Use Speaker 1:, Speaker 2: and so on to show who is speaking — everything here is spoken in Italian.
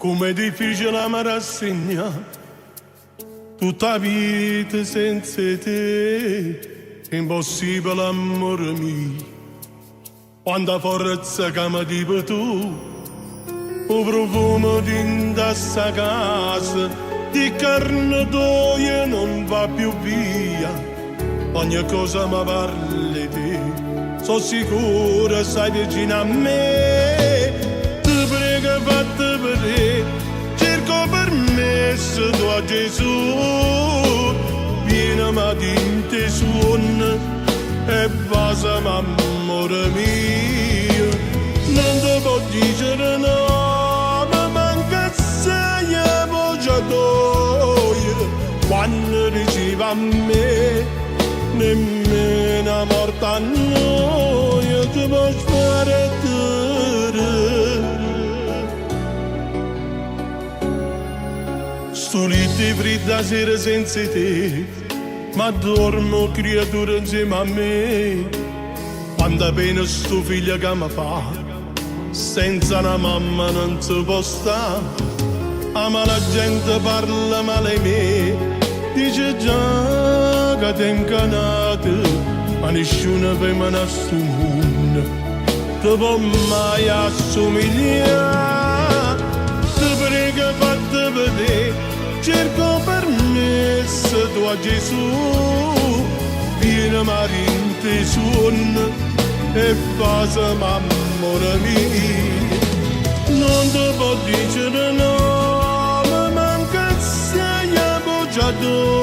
Speaker 1: Com'è difficile mi rassegna tutta vita senza te, è impossibile amore mio. Quanta forza che mi dici tu, il profumo di questa casa, di carne d'oia non va più via. Ogni cosa mi parli te, sono sicura stai vicino a me. Ti prego fatti vedere, cerco permesso tu a Gesù. Vieni ma in te suona e basami amore mio. Non ti può dire no, ma manca sei voce d'oia. Quando ricevi a me, nemmeno morta a noi ti può fare sto lì di fredda sera senza te, ma dormo creatura insieme a me. Quando appena sto figlio che mi fa, senza una mamma non si può stare. Ma la gente parla male di me, dice già che ti incanato, ma nessuno femmina a sto mondo ti può mai assomigliare. Ti prego fatti vedere, cerco permesso tu a Gesù. Vieni marinte suona e basami amore mio. Non ti può dire no, ma manca sei voce d'oia.